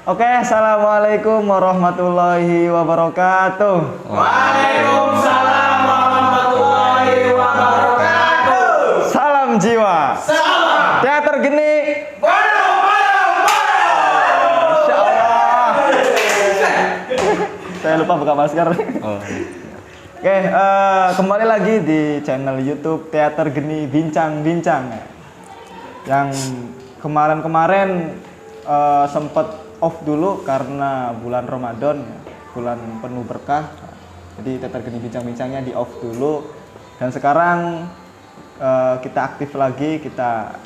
Oke, assalamualaikum warahmatullahi wabarakatuh. Waalaikumsalam warahmatullahi wabarakatuh. Salam jiwa. Salam. Teater Geni. Insya Allah. Saya lupa buka masker. Oke, kembali lagi di channel YouTube Teater Geni Bincang-Bincang. Yang kemarin-kemarin sempat off dulu karena bulan Ramadan, bulan penuh berkah. Jadi Teater Geni Bincang-Bincangnya di off dulu. Dan sekarang kita aktif lagi, kita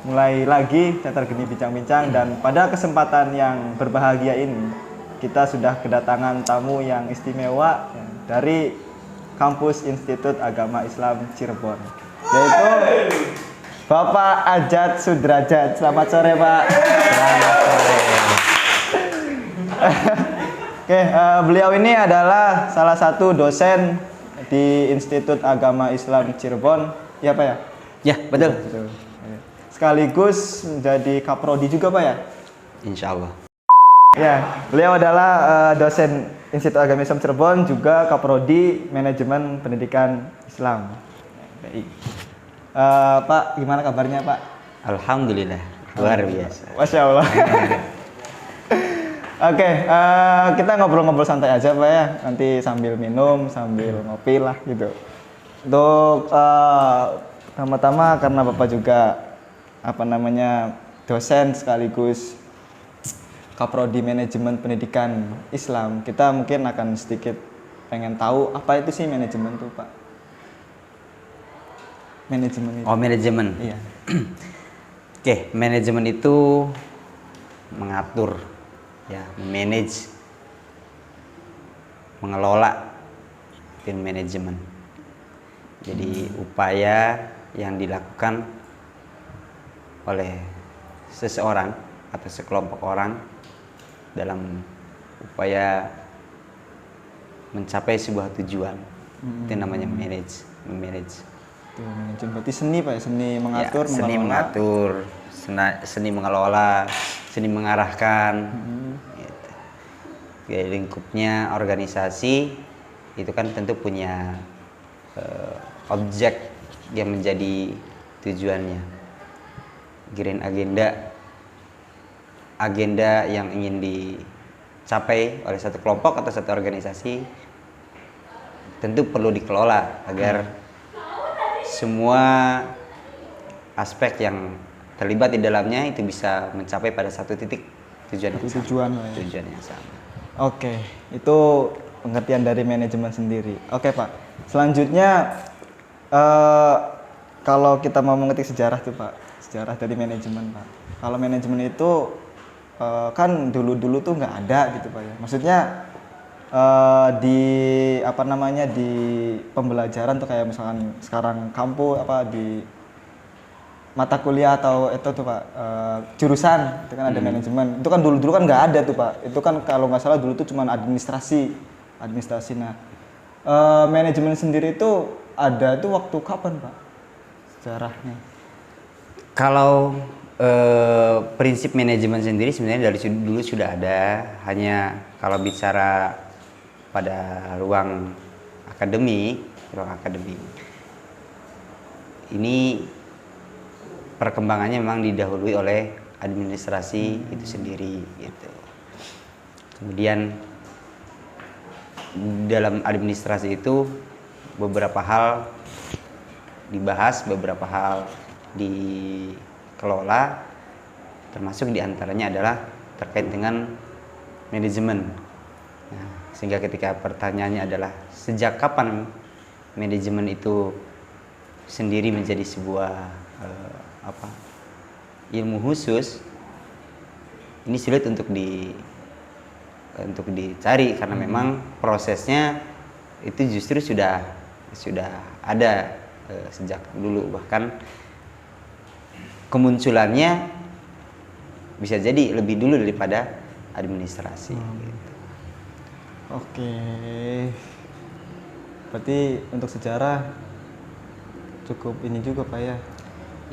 mulai lagi Teater Geni Bincang-Bincang. Dan pada kesempatan yang berbahagia ini kita sudah kedatangan tamu yang istimewa dari kampus Institut Agama Islam Cirebon, yaitu Bapak Ajat Sudrajat. Selamat sore, Pak. Selamat sore. Oke, beliau ini adalah salah satu dosen di Institut Agama Islam Cirebon, ya Pak ya? Ya, betul. Betul. Sekaligus menjadi kaprodi juga, Pak ya? Insya Allah. Ya, beliau adalah dosen Institut Agama Islam Cirebon, juga kaprodi Manajemen Pendidikan Islam. Baik. Pak, gimana kabarnya Pak? Alhamdulillah, luar biasa. Masya Allah. Oke, kita ngobrol-ngobrol santai aja Pak ya. Nanti sambil minum, sambil ngopi lah gitu. Untuk pertama-tama karena Bapak juga dosen sekaligus kaprodi Manajemen Pendidikan Islam, kita mungkin akan sedikit pengen tahu apa itu sih manajemen tuh Pak? Manajemen itu. Oh, manajemen. Iya. Oke, manajemen itu mengatur, ya, manage, mengelola, tim manajemen. Jadi upaya yang dilakukan oleh seseorang atau sekelompok orang dalam upaya mencapai sebuah tujuan. Itu namanya manage. Tuh, manajemen berarti seni Pak ya, seni mengatur, ya, seni mengatur, seni mengelola, seni mengarahkan. Gitu. Jadi lingkupnya organisasi itu kan tentu punya objek yang menjadi tujuannya, grand agenda yang ingin dicapai oleh satu kelompok atau satu organisasi tentu perlu dikelola agar semua aspek yang terlibat di dalamnya itu bisa mencapai pada satu titik tujuan yang sama. Oke, itu pengertian dari manajemen sendiri. Oke Pak, selanjutnya kalau kita mau mengerti sejarah tuh Pak, sejarah dari manajemen Pak. Kalau manajemen itu kan dulu tuh nggak ada gitu Pak ya. Maksudnya di pembelajaran tuh kayak misalkan sekarang di mata kuliah atau itu tuh Pak, jurusan itu kan ada manajemen. Itu kan dulu kan nggak ada tuh Pak. Itu kan kalau nggak salah dulu tuh cuma administrasi. Nah, manajemen sendiri itu ada tuh waktu kapan Pak sejarahnya? Kalau prinsip manajemen sendiri sebenarnya dari dulu sudah ada, hanya kalau bicara pada ruang akademik ini perkembangannya memang didahului oleh administrasi itu sendiri gitu. Kemudian dalam administrasi itu beberapa hal dibahas, beberapa hal dikelola, termasuk diantaranya adalah terkait dengan manajemen. Nah, sehingga ketika pertanyaannya adalah sejak kapan manajemen itu sendiri menjadi sebuah ilmu khusus, ini sulit untuk dicari karena memang prosesnya itu justru sudah ada sejak dulu, bahkan kemunculannya bisa jadi lebih dulu daripada administrasi. Gitu. Oke, berarti untuk sejarah cukup ini juga Pak ya?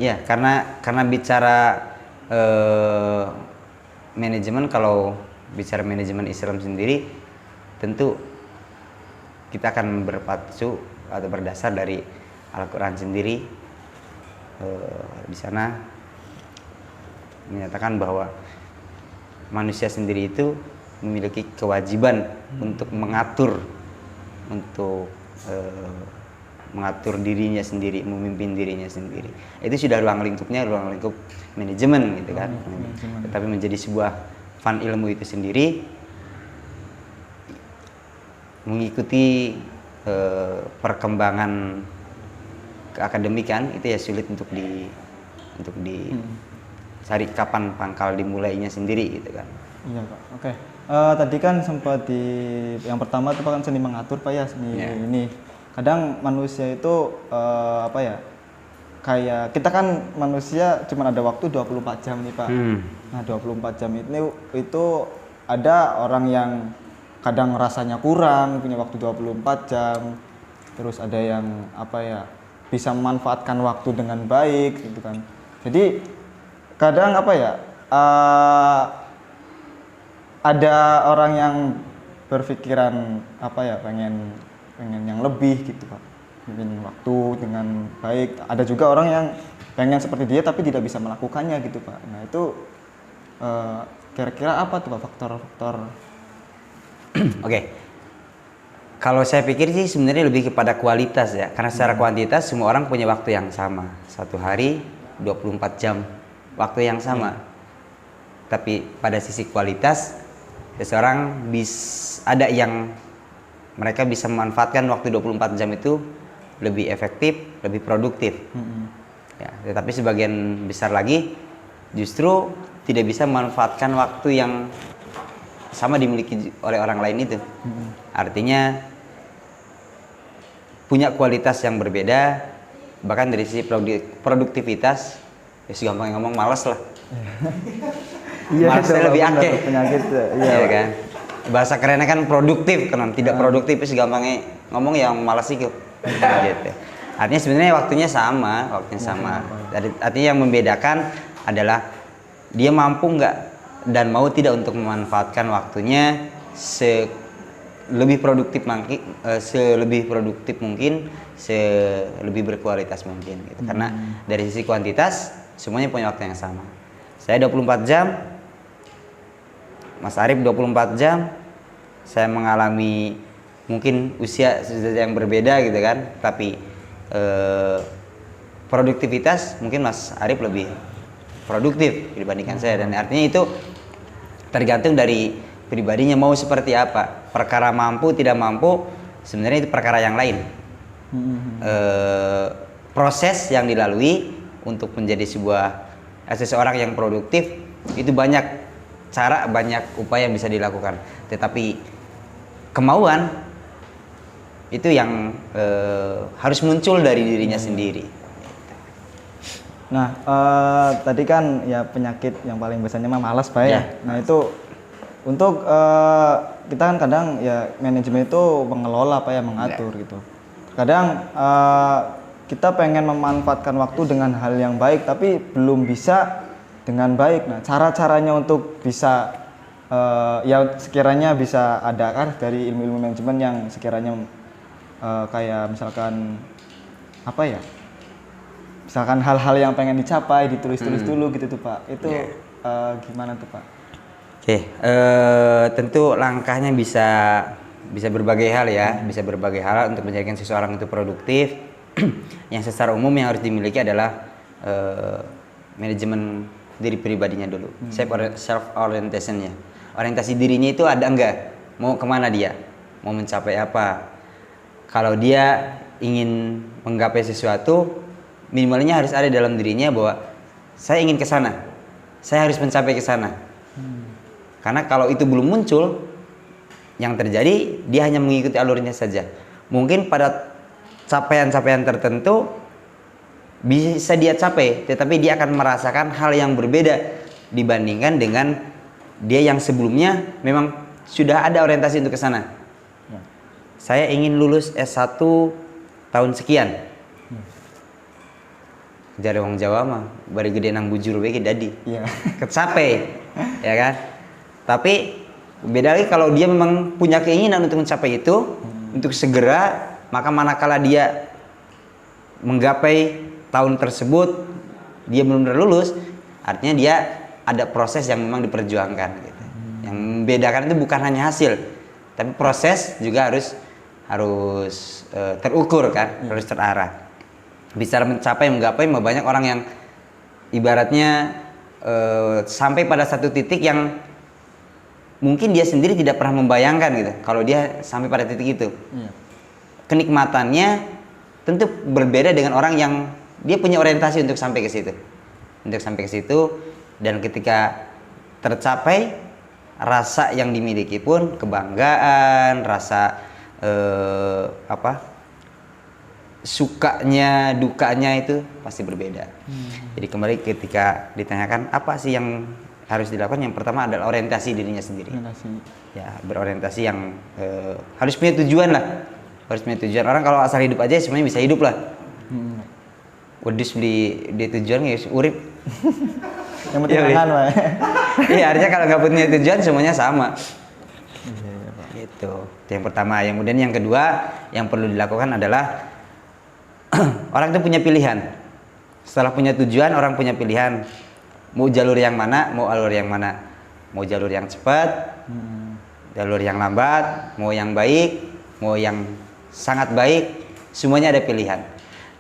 Ya, karena bicara manajemen, kalau bicara manajemen Islam sendiri, tentu kita akan berpacu atau berdasar dari Al-Quran sendiri. Di sana menyatakan bahwa manusia sendiri itu memiliki kewajiban untuk mengatur dirinya sendiri, memimpin dirinya sendiri. Itu sudah ruang lingkupnya, ruang lingkup manajemen gitu kan. Tetapi menjadi sebuah fan ilmu itu sendiri mengikuti perkembangan keakademikan itu ya sulit untuk dicari kapan pangkal dimulainya sendiri gitu kan. Iya Pak. Oke. Tadi kan sempat di yang pertama itu kan seni mengatur Pak ya, seni ini. Kadang manusia itu apa ya? Kayak kita kan manusia cuma ada waktu 24 jam nih Pak. Nah, 24 jam itu ada orang yang kadang rasanya kurang, punya waktu 24 jam. Terus ada yang apa ya? Bisa memanfaatkan waktu dengan baik gitu kan. Jadi kadang apa ya? Ada orang yang berpikiran apa ya, pengen yang lebih gitu Pak, pengen waktu dengan baik. Ada juga orang yang pengen seperti dia tapi tidak bisa melakukannya gitu Pak. Nah itu kira-kira apa tuh Pak faktor-faktor? Oke. Kalau saya pikir sih sebenarnya lebih kepada kualitas ya, karena secara kuantitas semua orang punya waktu yang sama, satu hari 24 jam waktu yang sama. Tapi pada sisi kualitas seseorang ada yang mereka bisa memanfaatkan waktu 24 jam itu lebih efektif, lebih produktif. Ya, tetapi sebagian besar lagi justru tidak bisa memanfaatkan waktu yang sama dimiliki oleh orang lain itu. Artinya punya kualitas yang berbeda, bahkan dari sisi produktivitas ya segampang ngomong malas lah. Malasnya lebih akeh penyakit iya kan. Bahasa kerennya kan produktif, kan tidak produktif itu segampangnya ngomong yang malas itu. Gitu. Artinya sebenarnya waktunya sama. Artinya yang membedakan adalah dia mampu nggak dan mau tidak untuk memanfaatkan waktunya lebih produktif mungkin, lebih berkualitas mungkin gitu. Karena dari sisi kuantitas semuanya punya waktu yang sama. Saya 24 jam, Mas Arif 24 jam, saya mengalami mungkin usia yang berbeda gitu kan, tapi produktivitas mungkin Mas Arif lebih produktif dibandingkan saya, dan artinya itu tergantung dari pribadinya mau seperti apa. Perkara mampu tidak mampu sebenarnya itu perkara yang lain. Proses yang dilalui untuk menjadi seseorang yang produktif itu banyak cara, banyak upaya yang bisa dilakukan. Tetapi kemauan itu yang harus muncul dari dirinya sendiri. Nah, tadi kan ya penyakit yang paling besarnya mah malas Pak ya. Nah itu untuk kita kan kadang ya manajemen itu mengelola Pak ya, mengatur gitu. Kadang kita pengen memanfaatkan waktu dengan hal yang baik tapi belum bisa dengan baik. Nah cara-caranya untuk bisa ya sekiranya bisa ada kan dari ilmu-ilmu manajemen yang sekiranya kayak misalkan apa ya, misalkan hal-hal yang pengen dicapai ditulis-tulis dulu gitu tuh Pak. Itu gimana tuh Pak? Oke, tentu langkahnya bisa berbagai hal ya, bisa berbagai hal untuk menjadikan seseorang itu produktif. Yang secara umum yang harus dimiliki adalah manajemen diri pribadinya dulu, self orientationnya. Orientasi dirinya itu ada enggak? Mau kemana dia? Mau mencapai apa? Kalau dia ingin menggapai sesuatu, minimalnya harus ada dalam dirinya bahwa saya ingin ke sana, saya harus mencapai ke sana. Karena kalau itu belum muncul, yang terjadi dia hanya mengikuti alurnya saja. Mungkin pada capaian-capaian tertentu bisa dia capai, tetapi dia akan merasakan hal yang berbeda dibandingkan dengan dia yang sebelumnya memang sudah ada orientasi untuk ke sana. Saya ingin lulus S1 tahun sekian. Jare wong Jawa mah bari gede nang bujur we ge dadi. Iya. Kecapai, ya kan? Tapi beda lagi kalau dia memang punya keinginan untuk mencapai itu, untuk segera, maka manakala dia menggapai tahun tersebut, dia benar-benar lulus, artinya dia ada proses yang memang diperjuangkan gitu. Yang membedakan itu bukan hanya hasil, tapi proses juga harus terukur kan, harus terarah. Bisa menggapai banyak orang yang ibaratnya sampai pada satu titik yang mungkin dia sendiri tidak pernah membayangkan gitu kalau dia sampai pada titik itu. Kenikmatannya tentu berbeda dengan orang yang dia punya orientasi untuk sampai ke situ. Dan ketika tercapai, rasa yang dimiliki pun kebanggaan, rasa sukanya, dukanya itu pasti berbeda. Jadi kembali ketika ditanyakan apa sih yang harus dilakukan, yang pertama adalah orientasi dirinya sendiri. Ya, berorientasi yang harus punya tujuan lah. Harus punya tujuan. Orang kalau asal hidup aja semuanya bisa hidup lah. Wedus di tujuan ya urip. Yang penting makan, Pak. Iya, artinya kalau nggak punya tujuan semuanya sama. Itu yang pertama. Yang kemudian yang kedua yang perlu dilakukan adalah orang itu punya pilihan. Setelah punya tujuan, orang punya pilihan. Mau jalur yang mana, mau alur yang mana. Mau jalur yang cepat, jalur yang lambat, mau yang baik, mau yang sangat baik, semuanya ada pilihan.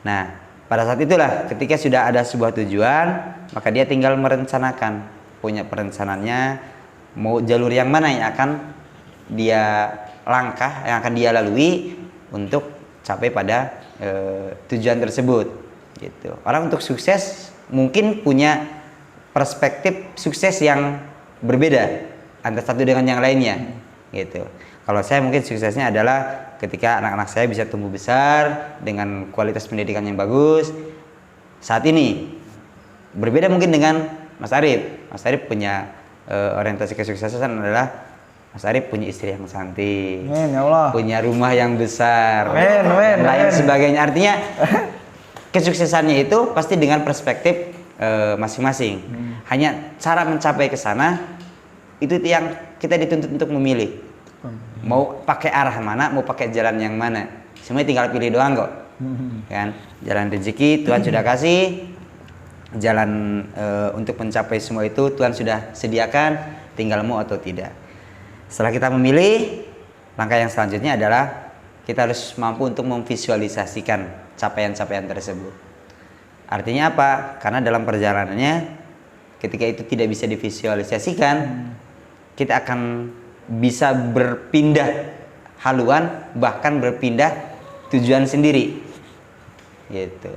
Nah, pada saat itulah ketika sudah ada sebuah tujuan, maka dia tinggal merencanakan, punya perencanaannya, mau jalur yang mana yang akan dia langkah, yang akan dia lalui untuk capai pada tujuan tersebut. Gitu. Orang untuk sukses mungkin punya perspektif sukses yang berbeda antara satu dengan yang lainnya. Gitu. Kalau saya mungkin suksesnya adalah ketika anak-anak saya bisa tumbuh besar dengan kualitas pendidikan yang bagus. Saat ini berbeda mungkin dengan Mas Arif. Mas Arif punya orientasi kesuksesan adalah Mas Arif punya istri yang cantik, Amin, ya Allah. punya rumah yang besar, Amin, dan lain sebagainya. Artinya kesuksesannya itu pasti dengan perspektif masing-masing. Hanya cara mencapai ke sana itu yang kita dituntut untuk memilih. Mau pakai arah mana, mau pakai jalan yang mana, semuanya tinggal pilih doang kok. Kan? Jalan rezeki Tuhan sudah kasih, jalan untuk mencapai semua itu Tuhan sudah sediakan, tinggal mau atau tidak. Setelah kita memilih, langkah yang selanjutnya adalah kita harus mampu untuk memvisualisasikan capaian-capaian tersebut. Artinya apa? Karena dalam perjalanannya ketika itu tidak bisa divisualisasikan, kita akan bisa berpindah haluan, bahkan berpindah tujuan sendiri. Gitu.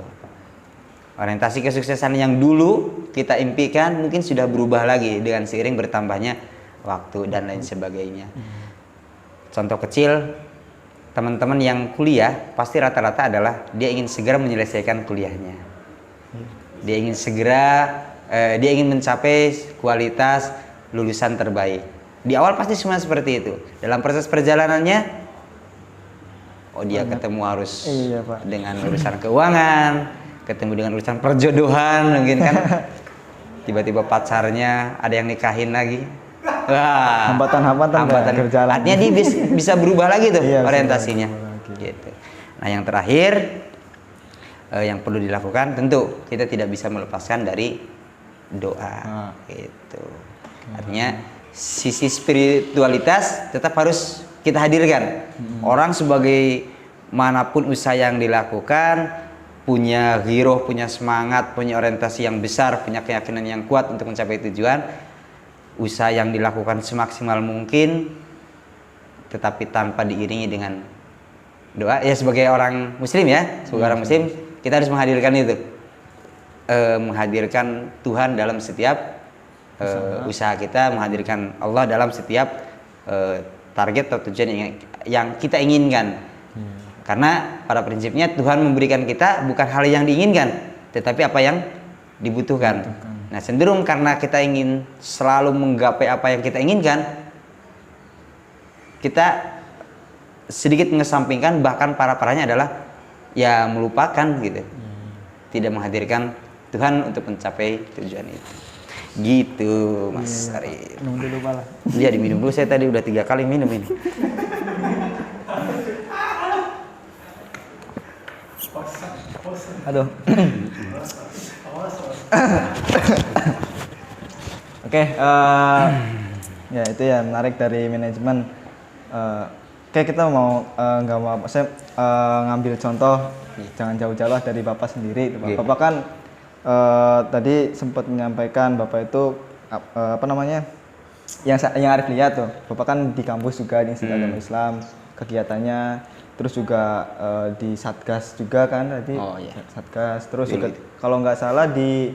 Orientasi kesuksesan yang dulu kita impikan mungkin sudah berubah lagi dengan seiring bertambahnya waktu dan lain sebagainya. Contoh kecil, teman-teman yang kuliah pasti rata-rata adalah dia ingin segera menyelesaikan kuliahnya. Dia ingin dia ingin mencapai kualitas lulusan terbaik. Di awal pasti semua seperti itu. Dalam proses perjalanannya, dia ketemu harus dengan urusan keuangan, ketemu dengan urusan perjodohan, mungkin kan. Tiba-tiba pacarnya ada yang nikahin lagi. Wah, hambatan kerjaan. Artinya dia bisa berubah lagi tuh orientasinya. Gitu. Nah, yang terakhir yang perlu dilakukan tentu kita tidak bisa melepaskan dari doa. Gitu. Artinya sisi spiritualitas tetap harus kita hadirkan. Orang sebagai manapun usaha yang dilakukan punya giroh, punya semangat, punya orientasi yang besar, punya keyakinan yang kuat untuk mencapai tujuan. Usaha yang dilakukan semaksimal mungkin, tetapi tanpa diiringi dengan doa. Ya sebagai orang Muslim ya, sebagai orang Muslim kita harus menghadirkan itu, menghadirkan Tuhan dalam setiap usaha kita, menghadirkan Allah dalam setiap target atau tujuan yang kita inginkan. Karena pada prinsipnya Tuhan memberikan kita bukan hal yang diinginkan, tetapi apa yang dibutuhkan. Nah, cenderung karena kita ingin selalu menggapai apa yang kita inginkan, kita sedikit mengesampingkan, bahkan parah-parahnya adalah ya melupakan gitu. tidak menghadirkan Tuhan untuk mencapai tujuan itu. Gitu Mas Arif. Minum dulu malah. Iya diminum dulu, saya tadi udah 3 kali minum ini. Aduh. Oke, ya itu ya menarik dari manajemen. Oke, kita mau nggak mau apa, saya ngambil contoh, jangan jauh-jauh lah dari Bapak sendiri. Bapak kan tadi sempat menyampaikan Bapak itu apa namanya, yang Arif lihat tuh, Bapak kan di kampus juga di Institut Agama Islam, kegiatannya, terus juga di Satgas juga kan tadi. Oh, iya. Satgas, terus Dulu juga itu. kalau nggak salah di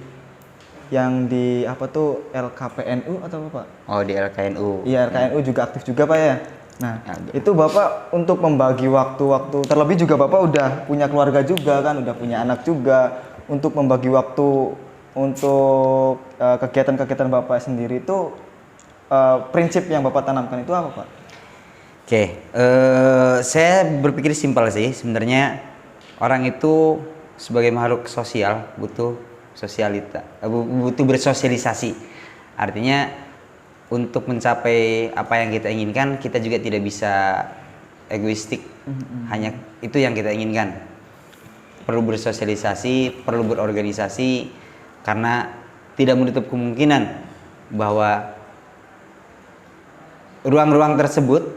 yang di apa tuh LKPNU atau apa Pak? Oh di LKNU. Iya, RKNU juga aktif juga Pak ya. Nah, Ada. itu Bapak untuk membagi waktu-waktu, terlebih juga Bapak udah punya keluarga juga kan, udah punya anak juga, untuk membagi waktu untuk kegiatan-kegiatan Bapak sendiri itu prinsip yang Bapak tanamkan itu apa Pak? Oke, saya berpikir simpel sih. Sebenarnya orang itu sebagai makhluk sosial butuh sosialita, butuh bersosialisasi. Artinya untuk mencapai apa yang kita inginkan, kita juga tidak bisa egoistik. Hanya itu yang kita inginkan. Perlu bersosialisasi, perlu berorganisasi, karena tidak menutup kemungkinan bahwa ruang-ruang tersebut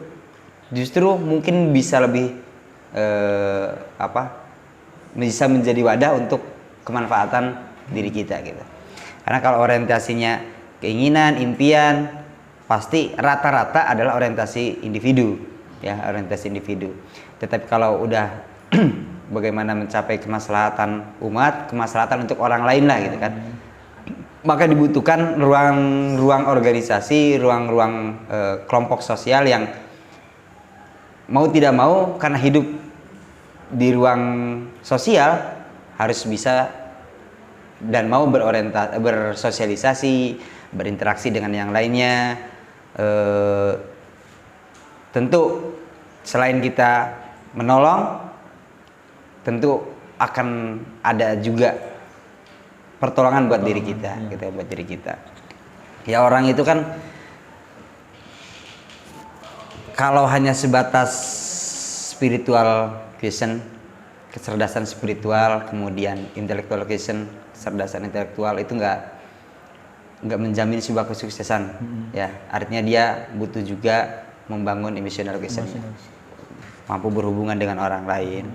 justru mungkin bisa lebih bisa menjadi wadah untuk kemanfaatan diri kita gitu. Karena kalau orientasinya keinginan, impian, pasti rata-rata adalah orientasi individu, ya, orientasi individu. Tetapi kalau udah bagaimana mencapai kemaslahatan umat, kemaslahatan untuk orang lain lah gitu kan, maka dibutuhkan ruang-ruang organisasi, ruang-ruang kelompok sosial yang mau tidak mau karena hidup di ruang sosial harus bisa dan mau bersosialisasi, berinteraksi dengan yang lainnya. Tentu selain kita menolong, tentu akan ada juga pertolongan buat diri kita, gitu, buat diri kita. Ya orang itu kan kalau hanya sebatas spiritual quotient, kecerdasan spiritual, kemudian intellectual quotient, kecerdasan intelektual itu nggak menjamin sebuah kesuksesan. Ya, artinya dia butuh juga membangun emotional quotient, mampu berhubungan dengan orang lain.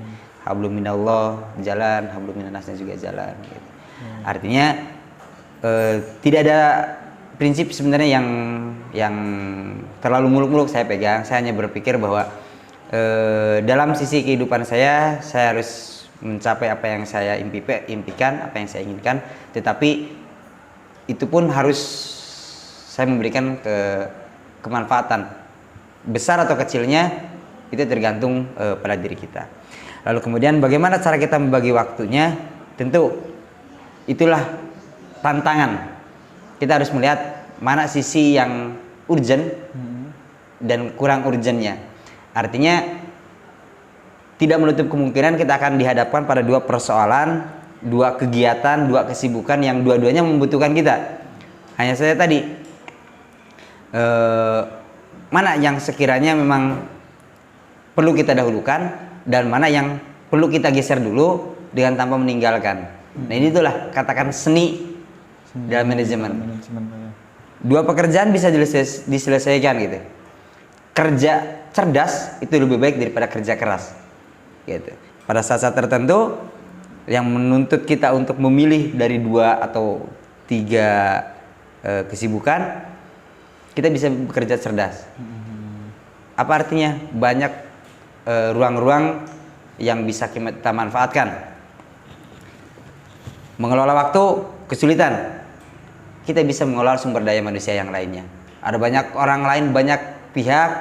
Hablum minallah jalan, hablum minannasnya juga jalan. Gitu. Artinya tidak ada prinsip sebenarnya yang terlalu muluk-muluk saya pegang. Saya hanya berpikir bahwa dalam sisi kehidupan saya harus mencapai apa yang saya impikan, apa yang saya inginkan. Tetapi itu pun harus saya memberikan kemanfaatan, besar atau kecilnya itu tergantung pada diri kita. Lalu kemudian bagaimana cara kita membagi waktunya? Tentu itulah tantangan. Kita harus melihat mana sisi yang urgent dan kurang urgentnya. Artinya tidak menutup kemungkinan kita akan dihadapkan pada dua persoalan, dua kegiatan, dua kesibukan yang dua-duanya membutuhkan kita. Hanya saja tadi mana yang sekiranya memang perlu kita dahulukan dan mana yang perlu kita geser dulu dengan tanpa meninggalkan. Nah ini itulah katakan seni dalam manajemen. Dua pekerjaan bisa diselesaikan gitu. Kerja cerdas itu lebih baik daripada kerja keras. Gitu. Pada saat-saat tertentu yang menuntut kita untuk memilih dari 2 atau 3 kesibukan, kita bisa bekerja cerdas. Apa artinya? Banyak ruang-ruang yang bisa kita manfaatkan. Mengelola waktu kesulitan, kita bisa mengelola sumber daya manusia yang lainnya. Ada banyak orang lain, banyak pihak,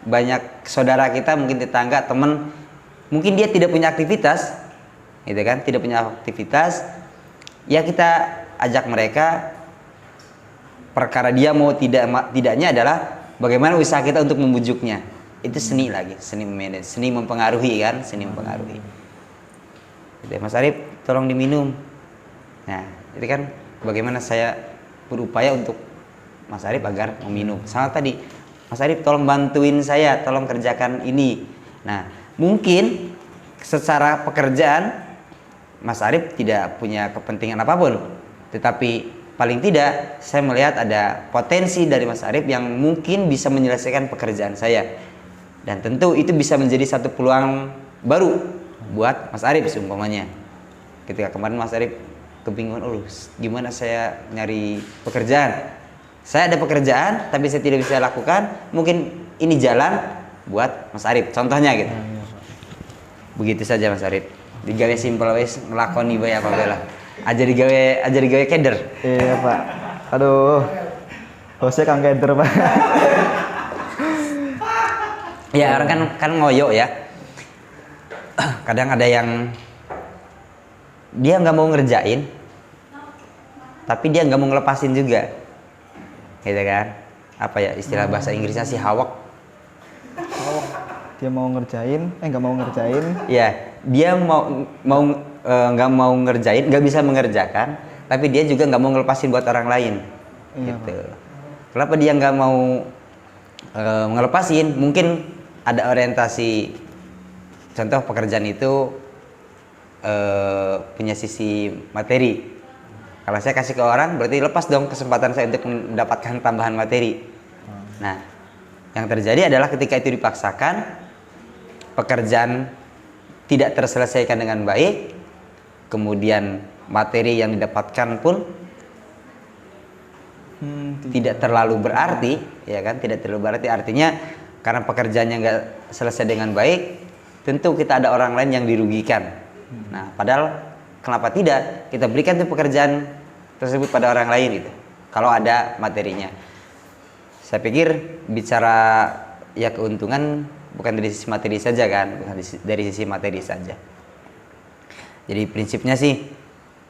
banyak saudara kita, mungkin tetangga, teman, mungkin dia tidak punya aktivitas, gitu kan? Tidak punya aktivitas, ya kita ajak mereka. Perkara dia mau tidaknya adalah bagaimana usaha kita untuk membujuknya. Itu seni lagi, seni memanage, seni mempengaruhi kan, seni mempengaruhi. Gitu, Mas Arif, tolong diminum. Nah, itu kan bagaimana saya berupaya untuk Mas Arif agar meminum. Sama tadi, Mas Arif tolong bantuin saya, tolong kerjakan ini. Nah, mungkin secara pekerjaan Mas Arif tidak punya kepentingan apapun, tetapi paling tidak saya melihat ada potensi dari Mas Arif yang mungkin bisa menyelesaikan pekerjaan saya. Dan tentu itu bisa menjadi satu peluang baru buat Mas Arif seumpamanya. Ketika kemarin Mas Arif kebingungan, gimana saya nyari pekerjaan? Saya ada pekerjaan tapi saya tidak bisa lakukan, mungkin ini jalan buat Mas Arif. Contohnya gitu. Begitu saja Mas Arif. Digawe simpel wis nglakoni bae apa bela. Aja digawe keder. Iya Pak. Aduh. Bosnya Kang Keder Pak. Ya orang kan ngoyo ya. Kadang ada yang dia nggak mau ngerjain, tapi dia nggak mau ngelepasin juga, gitu kan? Apa ya istilah bahasa Inggrisnya sih hawak. Dia mau ngerjain, nggak mau ngerjain. Ya, dia nggak mau ngerjain, nggak bisa mengerjakan, tapi dia juga nggak mau ngelepasin buat orang lain, Iya, gitu. Kenapa dia nggak mau ngelepasin? Mungkin ada orientasi. Contoh pekerjaan itu punya sisi materi. Kalau saya kasih ke orang, berarti lepas dong kesempatan saya untuk mendapatkan tambahan materi. Nah, yang terjadi adalah ketika itu dipaksakan, pekerjaan tidak terselesaikan dengan baik, kemudian materi yang didapatkan pun tidak terlalu berarti, ya kan? Tidak terlalu berarti. Artinya karena pekerjaannya nggak selesai dengan baik, tentu kita ada orang lain yang dirugikan. Nah, padahal kenapa tidak kita berikan tuh pekerjaan tersebut pada orang lain itu, kalau ada materinya. Saya pikir bicara ya keuntungan bukan dari sisi materi saja kan, bukan dari sisi materi saja. Jadi prinsipnya sih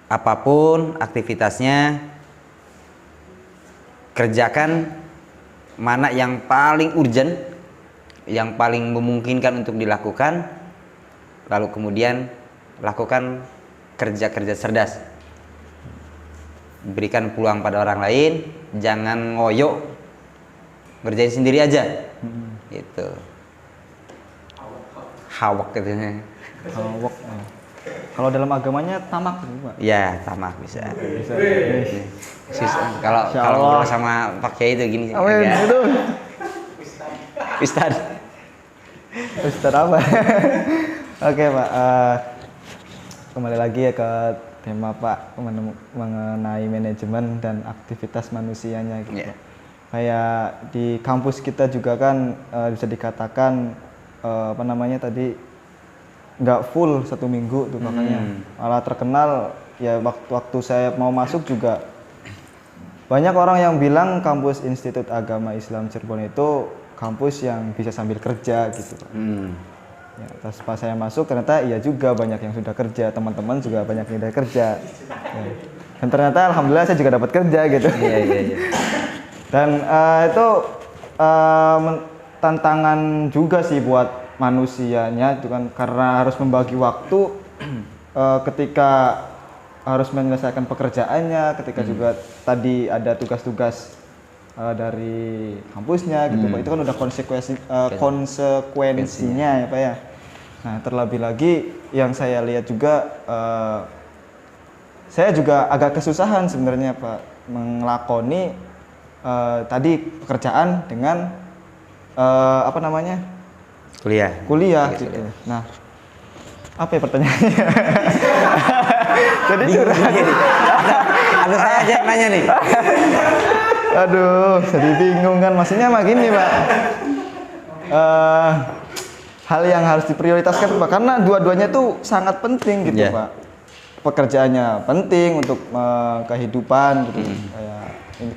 apapun aktivitasnya kerjakan mana yang paling urgent, yang paling memungkinkan untuk dilakukan, lalu kemudian lakukan kerja-kerja cerdas. Berikan peluang pada orang lain, jangan ngoyo, ngerjain sendiri aja. Gitu. Hawak gitu. Hawak. Kalau dalam agamanya tamak gitu, Pak. Ya, tamak bisa. Bisa. Kalau Insya ngobrol Allah. sama Pak Kiai itu gini. Amin. agak- Itu. Ustad. Ustaz apa? Oke Pak. Kembali lagi ya ke tema Pak mengenai manajemen dan aktivitas manusianya gitu. Yeah. Kayak di kampus kita juga kan bisa dikatakan apa namanya tadi nggak full 1 minggu tuh makanya malah terkenal ya waktu saya mau masuk juga banyak orang yang bilang kampus Institut Agama Islam Cirebon itu kampus yang bisa sambil kerja gitu Pak. Ya, terus pas saya masuk ternyata iya juga banyak yang sudah kerja, teman-teman juga banyak yang sudah kerja. Ya. Dan ternyata alhamdulillah saya juga dapat kerja gitu. Iya. Dan itu tantangan juga sih buat manusianya itu kan karena harus membagi waktu ketika harus menyelesaikan pekerjaannya, ketika juga tadi ada tugas-tugas dari kampusnya gitu Pak. Itu kan udah konsekuensinya ya Pak ya. Nah, terlebih lagi yang saya lihat juga saya juga agak kesusahan sebenarnya Pak mengelakoni tadi pekerjaan dengan apa namanya? Kuliah gitu. Nah, apa ya pertanyaannya? Jadi curhat. Atau saya aja yang nanya nih. Aduh, jadi bingung kan. Maksudnya mah gini Pak. Hal yang harus diprioritaskan Pak, karena dua-duanya tuh sangat penting gitu Yeah. Pak. Pekerjaannya penting untuk kehidupan gitu, kayak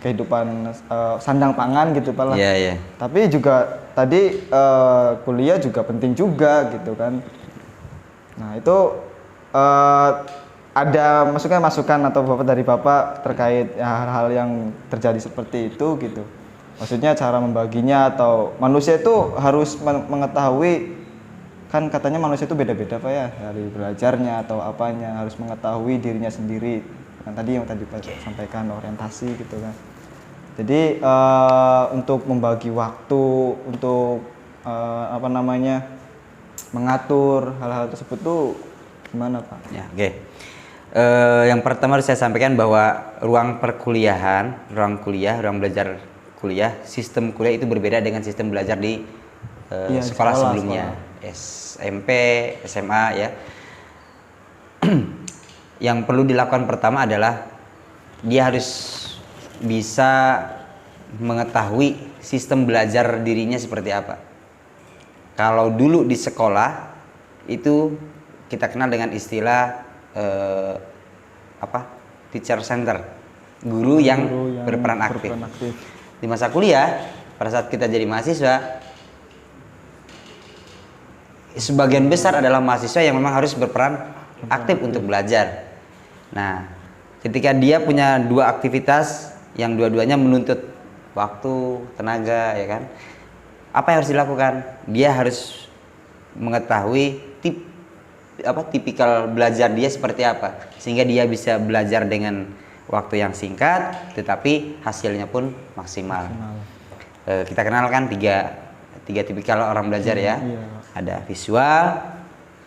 kehidupan sandang pangan gitu Pak lah. Iya. Tapi juga tadi kuliah juga penting juga gitu kan. Nah itu ada masukan atau dari Bapak terkait hal-hal yang terjadi seperti itu gitu. Maksudnya cara membaginya atau manusia itu harus mengetahui kan katanya manusia itu beda-beda Pak ya, dari belajarnya atau apanya, harus mengetahui dirinya sendiri. Kan tadi yang tadi Pak sampaikan orientasi gitu kan. Jadi untuk membagi waktu untuk apa namanya mengatur hal-hal tersebut tuh gimana Pak? Ya, oke. Yang pertama harus saya sampaikan bahwa ruang perkuliahan, ruang kuliah, ruang belajar kuliah, sistem kuliah itu berbeda dengan sistem belajar di sekolah sebelumnya, SMP, SMA ya. Yang perlu dilakukan pertama adalah dia harus bisa mengetahui sistem belajar dirinya seperti apa. Kalau dulu di sekolah itu kita kenal dengan istilah teacher center, guru yang berperan aktif. Di masa kuliah, pada saat kita jadi mahasiswa, sebagian besar adalah mahasiswa yang memang harus berperan aktif untuk belajar. Nah, ketika dia punya dua aktivitas yang dua-duanya menuntut waktu, tenaga, ya kan? Apa yang harus dilakukan? Dia harus mengetahui tipikal belajar dia seperti apa, sehingga dia bisa belajar dengan waktu yang singkat, tetapi hasilnya pun maksimal. Kita kenalkan tiga tipikal orang belajar ya. Ada visual,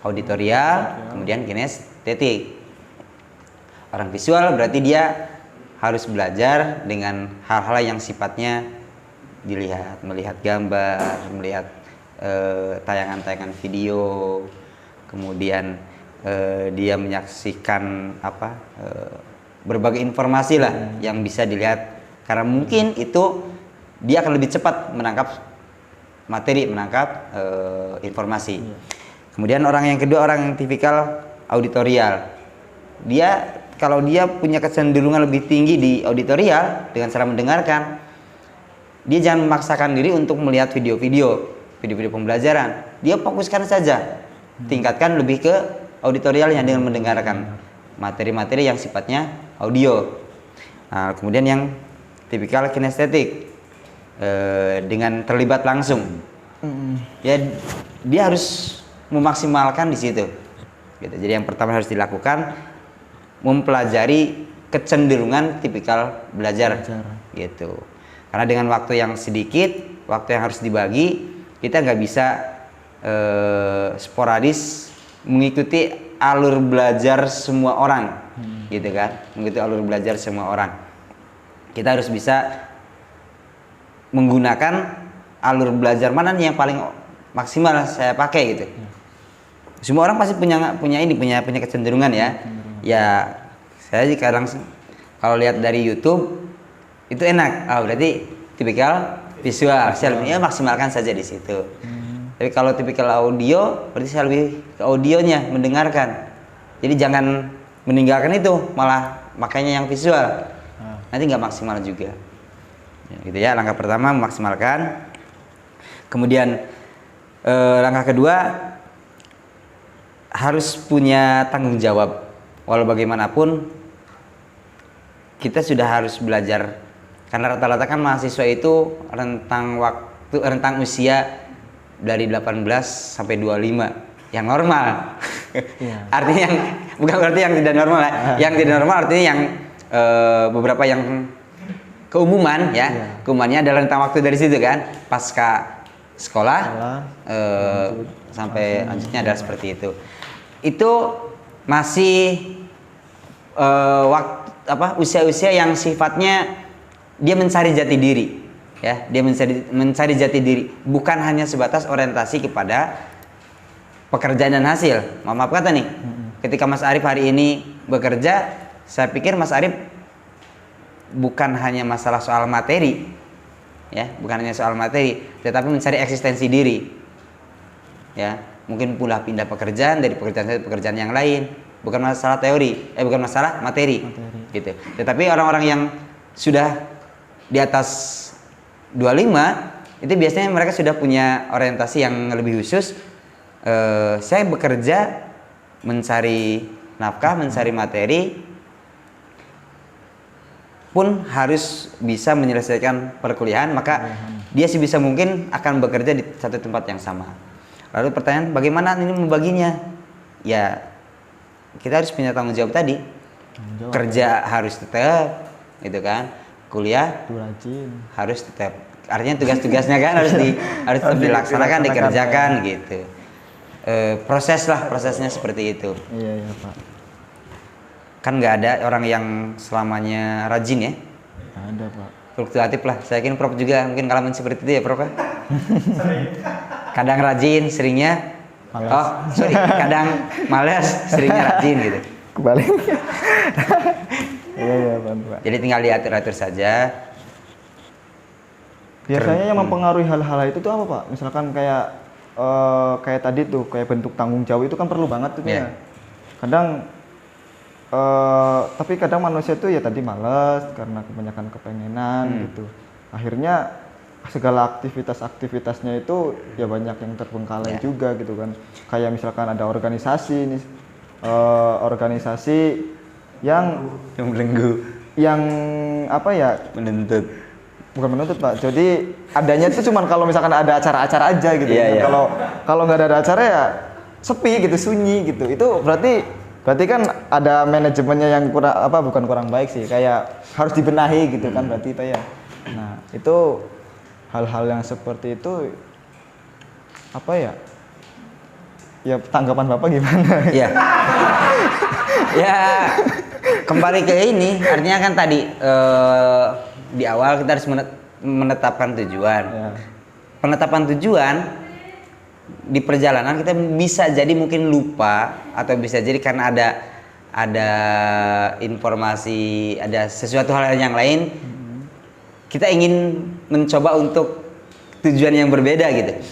auditorial, kemudian kinestetik. Orang visual berarti dia harus belajar dengan hal-hal yang sifatnya dilihat, melihat gambar, melihat tayangan-tayangan video, kemudian dia menyaksikan berbagai informasi lah yang bisa dilihat, karena mungkin itu dia akan lebih cepat menangkap materi, menangkap informasi. Kemudian orang yang kedua, orang yang tipikal auditorial. Kalau dia punya kecenderungan lebih tinggi di auditorial dengan cara mendengarkan, dia jangan memaksakan diri untuk melihat video-video pembelajaran. Dia fokuskan saja, tingkatkan lebih ke auditorialnya dengan mendengarkan materi-materi yang sifatnya audio. Nah, kemudian yang tipikal kinestetik, dengan terlibat langsung. Ya, dia harus memaksimalkan di situ. Gitu. Jadi yang pertama harus dilakukan mempelajari kecenderungan tipikal belajar. Gitu. Karena dengan waktu yang sedikit, waktu yang harus dibagi, kita nggak bisa sporadis mengikuti alur belajar semua orang, gitu kan? Mengikuti alur belajar semua orang. Kita harus bisa menggunakan alur belajar mana nih yang paling maksimal saya pakai gitu. Semua orang pasti punya kecenderungan ya. Ya, saya kadang kalau lihat dari YouTube itu enak. Berarti tipikal visual. Saya lebih maksimalkan saja di situ. Tapi kalau tipikal audio, berarti saya lebih ke audionya, mendengarkan. Jadi jangan meninggalkan itu, malah makanya yang visual. Nanti nggak maksimal juga. Gitu ya, langkah pertama memaksimalkan. Kemudian langkah kedua harus punya tanggung jawab. Walau bagaimanapun kita sudah harus belajar, karena rata-rata kan mahasiswa itu rentang usia dari 18 sampai 25 yang normal. Artinya yang bukan berarti yang tidak normal ya. Yang tidak normal artinya yang beberapa yang keumuman ya. Keumumannya adalah rentang waktu dari situ kan, pasca sekolah sampai lanjutnya adalah seperti itu. Itu masih usia-usia yang sifatnya dia mencari jati diri ya, dia mencari jati diri, bukan hanya sebatas orientasi kepada pekerjaan dan hasil. Maaf kata nih, ketika Mas Arif hari ini bekerja, saya pikir Mas Arif bukan hanya masalah soal materi ya, bukan hanya soal materi, tetapi mencari eksistensi diri ya. Mungkin pula pindah pekerjaan dari pekerjaan ke pekerjaan yang lain, bukan masalah teori, bukan masalah materi. Gitu. Tetapi orang-orang yang sudah di atas 25 itu biasanya mereka sudah punya orientasi yang lebih khusus. Saya bekerja mencari nafkah, mencari materi, pun harus bisa menyelesaikan perkuliahan, maka dia sebisa mungkin akan bekerja di satu tempat yang sama. Lalu pertanyaan, bagaimana ini membaginya? Ya, kita harus punya tanggung jawab tadi. Tanggung jawab. Kerja harus tetap, gitu kan. Kuliah Itu rajin. harus tetap. Artinya tugas-tugasnya kan harus tetap dilaksanakan, dikerjakan gitu. Prosesnya seperti itu. Iya Pak. Kan nggak ada orang yang selamanya rajin ya. Nggak ada Pak. Fluktuatif lah. Saya yakin Prof juga mungkin ngalamin seperti itu ya Prof. Kadang rajin, seringnya Malas. oh sorry, kadang malas, seringnya rajin gitu. Kebalik. Iya Pak. Jadi tinggal diatur-atur saja. Biasanya yang mempengaruhi hal-hal itu tuh apa Pak? Misalkan kayak tadi tuh, kayak bentuk tanggung jawab itu kan perlu banget tuh Iya. ya. Kadang tapi kadang manusia tuh ya tadi malas karena kebanyakan kepengenan gitu. Akhirnya segala aktivitasnya itu ya banyak yang terbengkalai juga gitu kan. Kayak misalkan ada organisasi nih, organisasi yang Belenggu, yang apa ya, menuntut. bukan menuntut Pak, jadi adanya itu cuman kalau misalkan ada acara-acara aja gitu. Iya, iya. Kalau nggak ada acara ya sepi gitu, sunyi gitu. Itu berarti kan ada manajemennya yang bukan kurang baik sih, kayak harus dibenahi gitu kan berarti itu ya. Nah itu hal-hal yang seperti itu apa ya? Ya tanggapan Bapak gimana? Iya. Ya kembali ke ini, artinya kan tadi di awal kita harus menetapkan tujuan. Ya. Penetapan tujuan di perjalanan kita bisa jadi mungkin lupa atau bisa jadi karena ada informasi, ada sesuatu hal yang lain, kita ingin mencoba untuk tujuan yang berbeda gitu.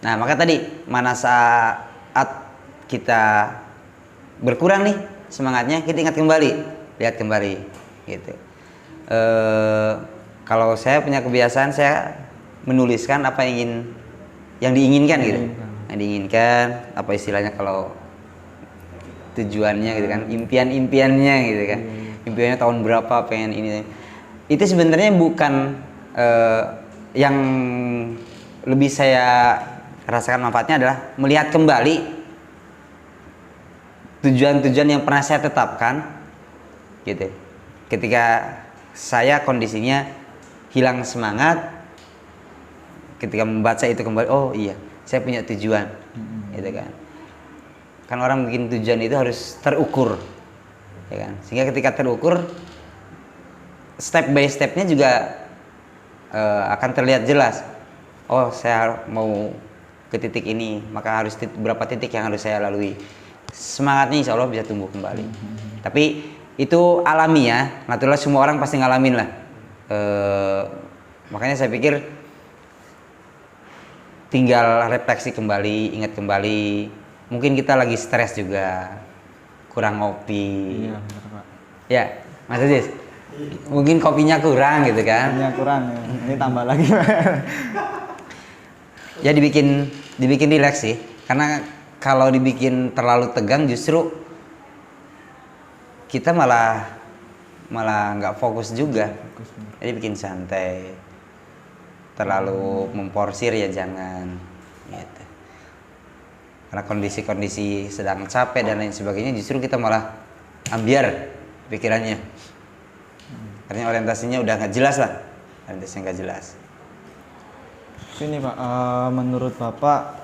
Nah maka tadi mana saat kita berkurang nih semangatnya, kita ingat kembali, lihat kembali gitu. Kalau saya punya kebiasaan, saya menuliskan apa yang diinginkan gitu, yang diinginkan, apa istilahnya kalau tujuannya gitu kan, impiannya gitu kan, impiannya tahun berapa pengen ini. Itu sebenarnya bukan yang lebih saya rasakan manfaatnya adalah melihat kembali tujuan-tujuan yang pernah saya tetapkan gitu. Ketika saya kondisinya hilang semangat, ketika membaca itu kembali, oh iya, saya punya tujuan, gitu kan. Kan orang bikin tujuan itu harus terukur, ya kan. Sehingga ketika terukur, step by stepnya juga akan terlihat jelas. Oh, saya mau ke titik ini, maka harus berapa titik yang harus saya lalui. Semangatnya insya Allah bisa tumbuh kembali. Tapi itu alami ya, natural, semua orang pasti ngalamin lah. Makanya saya pikir tinggal refleksi kembali, ingat kembali. Mungkin kita lagi stres juga, kurang ngopi. Iya, benar Pak. Ya, Mas Aziz. Mungkin kopinya kurang gitu kan? Kopinya kurang, ya. Ini tambah lagi. Ya dibikin rileks sih. Karena kalau dibikin terlalu tegang justru kita malah nggak fokus juga. Jadi bikin santai. Terlalu memporsir ya jangan. Gitu. Karena kondisi-kondisi sedang capek dan lain sebagainya, justru kita malah ambiar pikirannya. Artinya orientasinya udah nggak jelas lah. Orientasinya nggak jelas. Ini Pak, menurut Bapak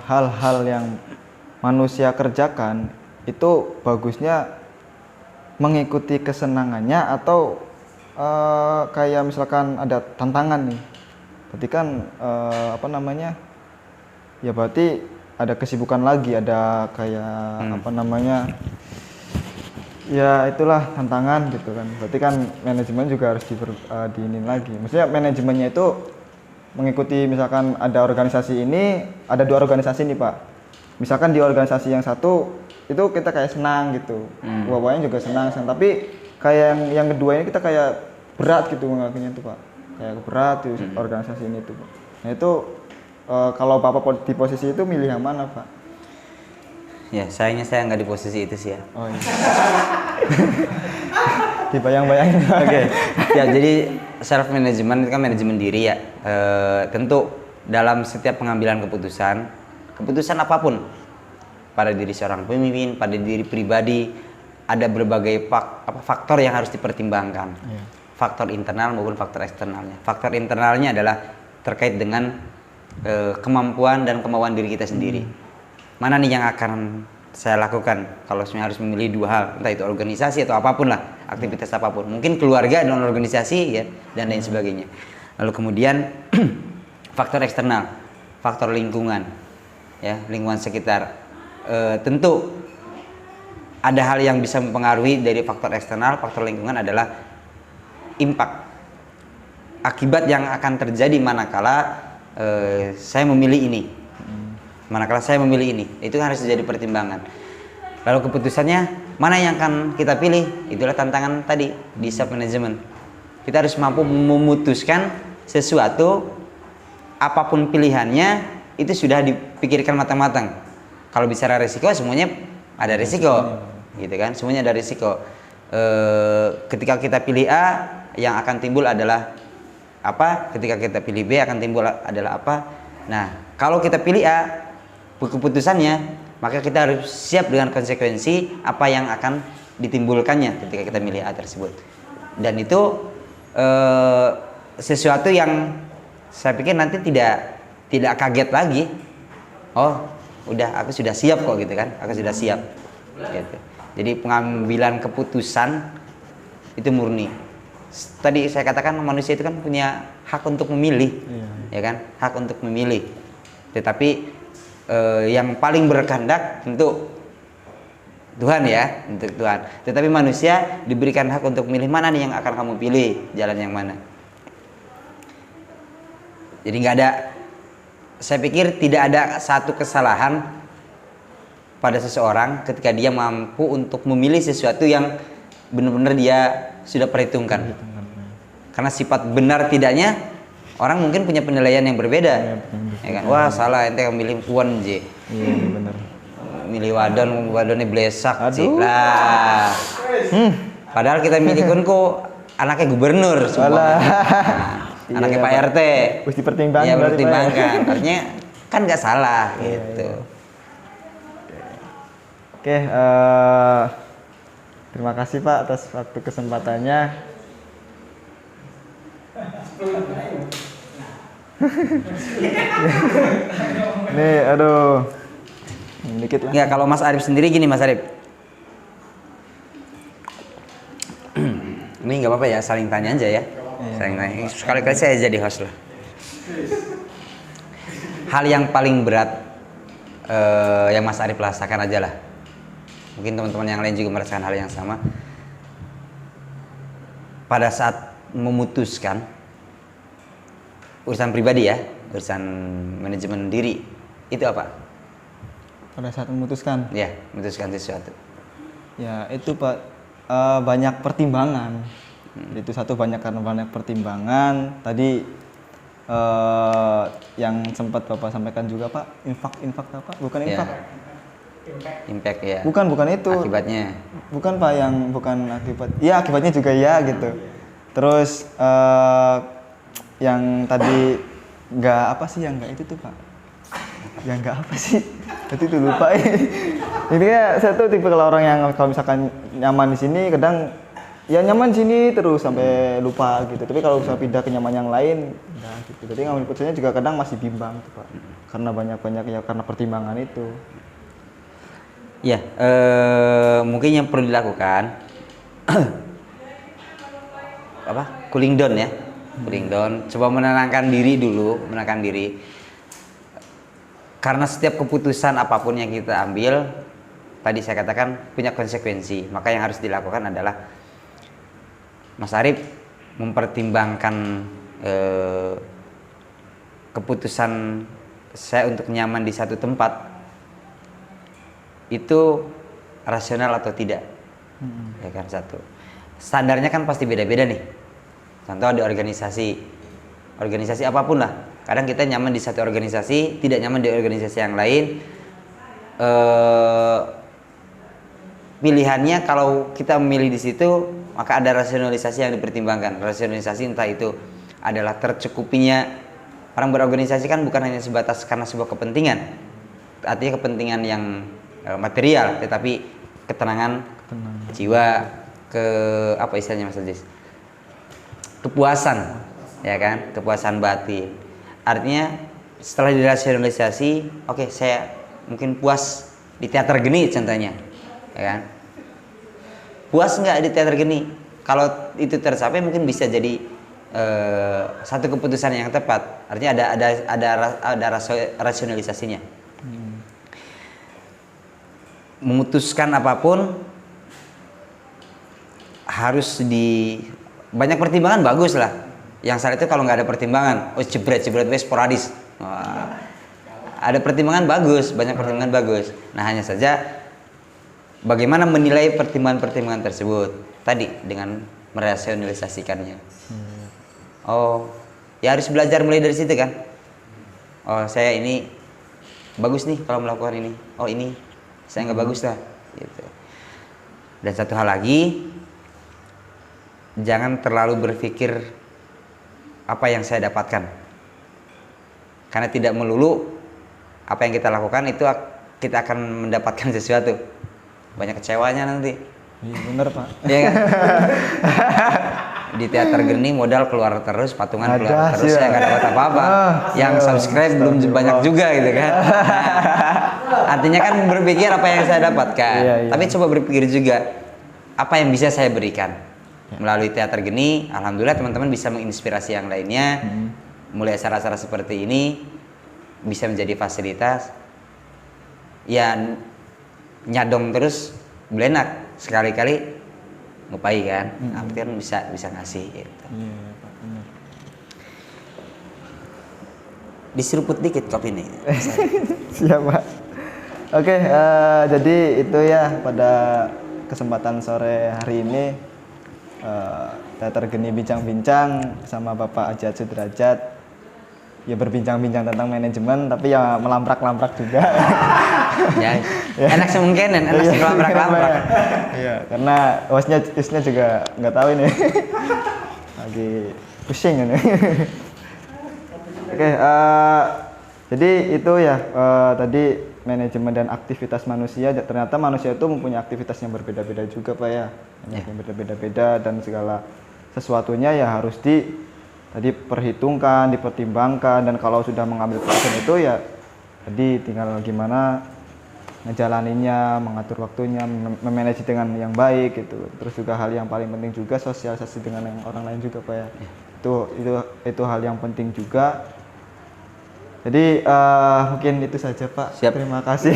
hal-hal yang manusia kerjakan itu bagusnya mengikuti kesenangannya atau kayak misalkan ada tantangan nih, berarti kan ya berarti ada kesibukan lagi, ada kayak ya itulah tantangan gitu kan, berarti kan manajemen juga harus diinin lagi, maksudnya manajemennya itu mengikuti, misalkan ada organisasi ini, ada 2 organisasi nih Pak, misalkan di organisasi yang satu itu kita kayak senang gitu, bawahnya juga senang, tapi kayak yang kedua ini kita kayak berat gitu mengakuinya tuh Pak, kayak berat di organisasi ini tuh Pak. Nah itu kalau Bapak di posisi itu milih yang mana Pak? Ya sayangnya saya nggak di posisi itu sih ya. Oh iya. Dibayang-bayangin. Oke. Ya jadi self management itu kan manajemen diri ya. Tentu dalam setiap pengambilan keputusan keputusan apapun pada diri seorang pemimpin, pada diri pribadi, ada berbagai faktor yang harus dipertimbangkan. Faktor internal maupun faktor eksternalnya. Faktor internalnya adalah terkait dengan kemampuan dan kemauan diri kita sendiri. Mana nih yang akan saya lakukan kalau saya harus memilih dua hal, entah itu organisasi atau apapun lah, aktivitas apapun, mungkin keluarga dan organisasi ya, dan lain sebagainya. Lalu kemudian faktor eksternal, faktor lingkungan, ya, lingkungan sekitar. Tentu ada hal yang bisa mempengaruhi dari faktor eksternal, faktor lingkungan adalah impact, akibat yang akan terjadi manakala saya memilih ini. Manakala saya memilih ini, itu harus jadi pertimbangan. Lalu keputusannya mana yang akan kita pilih, itulah tantangan tadi di self management. Kita harus mampu memutuskan sesuatu, apapun pilihannya itu sudah dipikirkan matang-matang. Kalau bicara risiko, semuanya ada risiko, gitu kan? Semuanya ada risiko. Ketika kita pilih A, yang akan timbul adalah apa? Ketika kita pilih B, akan timbul adalah apa? Nah, kalau kita pilih A, keputusannya, maka kita harus siap dengan konsekuensi apa yang akan ditimbulkannya ketika kita milih A tersebut. Dan itu sesuatu yang saya pikir nanti tidak kaget lagi. Oh, udah aku sudah siap kok, gitu kan? Aku sudah siap. Gitu. Jadi pengambilan keputusan itu murni. Tadi saya katakan manusia itu kan punya hak untuk memilih, ya kan? Hak untuk memilih. Tetapi yang paling berkehendak tentu Tuhan ya, untuk Tuhan. Tetapi manusia diberikan hak untuk memilih mana nih yang akan kamu pilih, jalan yang mana. Jadi nggak ada, saya pikir tidak ada satu kesalahan pada seseorang ketika dia mampu untuk memilih sesuatu yang benar-benar dia sudah perhitungkan. Karena sifat benar tidaknya orang mungkin punya penilaian yang berbeda, ya kan? Wah salah, ente milih puan je, bener. milih wadonnya blesak sih lah. Padahal kita milih kunku anaknya gubernur, semua. Anaknya Pak RT. Harus dipertimbangkan. Ya pertimbangkan, artinya kan nggak salah gitu. Oke, terima kasih Pak atas waktu kesempatannya. Nih, aduh, dikit lah. Nggak, kalau Mas Arif sendiri gini, Mas Arif. Ini nggak apa-apa ya, saling tanya aja ya. Saling tanya. Sekali-kali saya jadi host lah. Hal yang paling berat yang Mas Arif rasakan aja lah. Mungkin teman-teman yang lain juga merasakan hal yang sama. Pada saat memutuskan urusan pribadi ya, urusan manajemen diri, itu apa? Pada saat memutuskan? Ya, memutuskan sesuatu. Ya itu Pak, banyak pertimbangan. Itu satu, karena banyak pertimbangan. Tadi yang sempat Bapak sampaikan juga Pak, infak apa? Bukan infak. Impact ya. Bukan itu. Akibatnya. Bukan Pak, yang bukan akibat. Iya, akibatnya juga ya gitu. Terus yang tadi nggak apa sih, yang nggak itu tuh Pak? Yang nggak apa sih? Itu lupa. Ini ya, saya tuh tipe kalau orang yang kalau misalkan nyaman di sini, kadang ya nyaman di sini terus sampai lupa gitu. Tapi kalau misalnya pindah ke nyaman yang lain, enggak gitu. Jadi ngambil keputusannya juga kadang masih bimbang tuh Pak. Karena banyak ya, karena pertimbangan itu. Ya, mungkin yang perlu dilakukan apa? Cooling down ya. Cooling down, coba menenangkan diri dulu, menenangkan diri. Karena setiap keputusan apapun yang kita ambil, tadi saya katakan punya konsekuensi. Maka yang harus dilakukan adalah Mas Arif mempertimbangkan keputusan saya untuk nyaman di satu tempat itu rasional atau tidak. Ya kan, satu. Standarnya kan pasti beda-beda nih. Contoh ada organisasi apapun lah. Kadang kita nyaman di satu organisasi, tidak nyaman di organisasi yang lain. Pilihannya kalau kita memilih di situ, maka ada rasionalisasi yang dipertimbangkan. Rasionalisasi entah itu adalah tercukupinya. Orang berorganisasi kan bukan hanya sebatas karena sebuah kepentingan, artinya kepentingan yang material, tetapi ketenangan jiwa, apa istilahnya Mas Ajis? Kepuasan, ya kan? Kepuasan batin. Artinya setelah dirasionalisasi, oke, saya mungkin puas di teater geni contohnya, ya kan? Puas nggak di teater geni? Kalau itu tercapai mungkin bisa jadi satu keputusan yang tepat. Artinya ada rasionalisasinya. Memutuskan apapun harus banyak pertimbangan, bagus lah. Yang saat itu kalau nggak ada pertimbangan, jebret wes sporadis. Wah, ada pertimbangan bagus, banyak pertimbangan bagus. Nah, hanya saja bagaimana menilai pertimbangan-pertimbangan tersebut tadi dengan merasionalisasikannya. Oh, ya harus belajar mulai dari situ kan. Oh, saya ini bagus nih kalau melakukan ini. Oh, ini saya nggak bagus lah gitu. Dan satu hal lagi, jangan terlalu berpikir apa yang saya dapatkan, karena tidak melulu apa yang kita lakukan itu kita akan mendapatkan sesuatu. Banyak kecewanya nanti. Iya bener Pak. Iya kan? Di teater geni modal keluar terus, patungan keluar terus, saya nggak dapat apa-apa. Yang subscribe belum banyak juga gitu kan. Nah, artinya kan berpikir apa yang saya dapatkan, iya. Tapi coba berpikir juga apa yang bisa saya berikan melalui teater geni. Alhamdulillah teman-teman bisa menginspirasi yang lainnya. Mulai acara-acara seperti ini bisa menjadi fasilitas. Ya nyadong terus belenak, sekali-kali ngupai kan, kan bisa ngasih gitu. Iya Pak, bener. Diseruput dikit kopi nih. Siap Pak. Oke, jadi itu ya pada kesempatan sore hari ini Teater Geni bincang-bincang sama Bapak Ajat Sudrajat. Ya berbincang-bincang tentang manajemen, tapi ya melamprak-lamprak juga. Ya, enak semungkin, enak sih lamprak-lamprak. Iya, karena hostnya juga nggak tahu ini. Lagi pusing ini. Oke, jadi itu ya tadi manajemen dan aktivitas manusia. Ternyata manusia itu mempunyai aktivitas yang berbeda-beda juga Pak ya. Yang berbeda-beda dan segala sesuatunya ya harus tadi perhitungkan, dipertimbangkan, dan kalau sudah mengambil keputusan itu ya jadi tinggal gimana ngejalaninnya, mengatur waktunya, memanage dengan yang baik gitu. Terus juga hal yang paling penting juga sosialisasi dengan yang orang lain juga Pak ya. Itu hal yang penting juga. Jadi mungkin itu saja Pak. Siap. Terima kasih.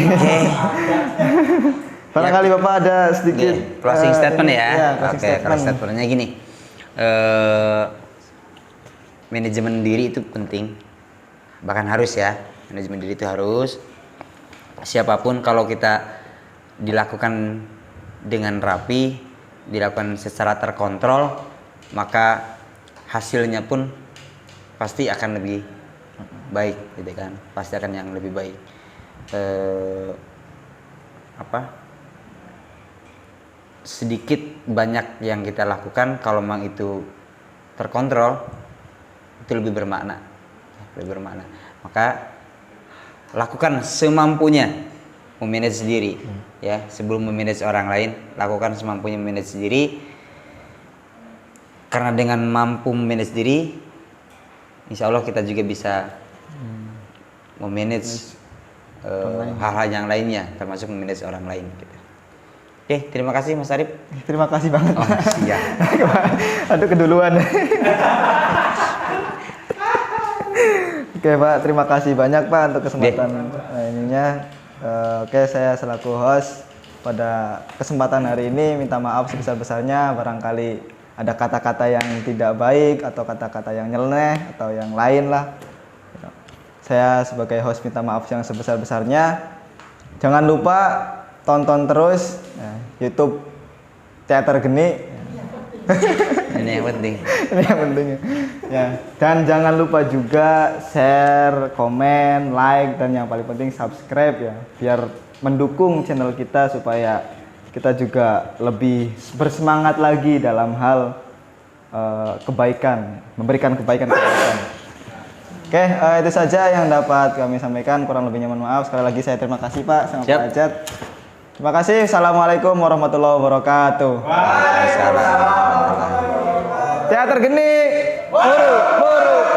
Barangkali Bapak ada sedikit closing statement ya. Closing statementnya gini. Manajemen diri itu penting, bahkan harus ya. Manajemen diri itu harus. Siapapun kalau kita dilakukan dengan rapi, dilakukan secara terkontrol, maka hasilnya pun pasti akan lebih baik, gitu kan? Pasti akan yang lebih baik. Sedikit banyak yang kita lakukan kalau memang itu terkontrol, itu lebih bermakna. Maka lakukan semampunya memanage diri, ya. Sebelum memanage orang lain, lakukan semampunya memanage diri. Karena dengan mampu memanage diri, insya Allah kita juga bisa memanage hal-hal yang lainnya, termasuk memanage orang lain. Gitu. Oke, terima kasih Mas Arif. Terima kasih banget. Oh, iya. Aduh keduluan. Oke Pak, terima kasih banyak Pak untuk kesempatan ininya. Oke, saya selaku host pada kesempatan hari ini minta maaf sebesar-besarnya barangkali ada kata-kata yang tidak baik atau kata-kata yang nyeleneh atau yang lain lah. Saya sebagai host minta maaf yang sebesar-besarnya. Jangan lupa tonton terus YouTube Teater Geni. Ini yang penting. Ini yang penting ya. Dan jangan lupa juga share, komen, like, dan yang paling penting subscribe ya, biar mendukung channel kita supaya kita juga lebih bersemangat lagi dalam hal kebaikan, memberikan kebaikan. Oke, itu saja yang dapat kami sampaikan. Kurang lebihnya mohon maaf. Sekali lagi saya terima kasih Pak sama Siap. Pak Ajat. Terima kasih. Assalamualaikum warahmatullahi wabarakatuh. Waalaikumsalam. Teater Geni. Buru, buru.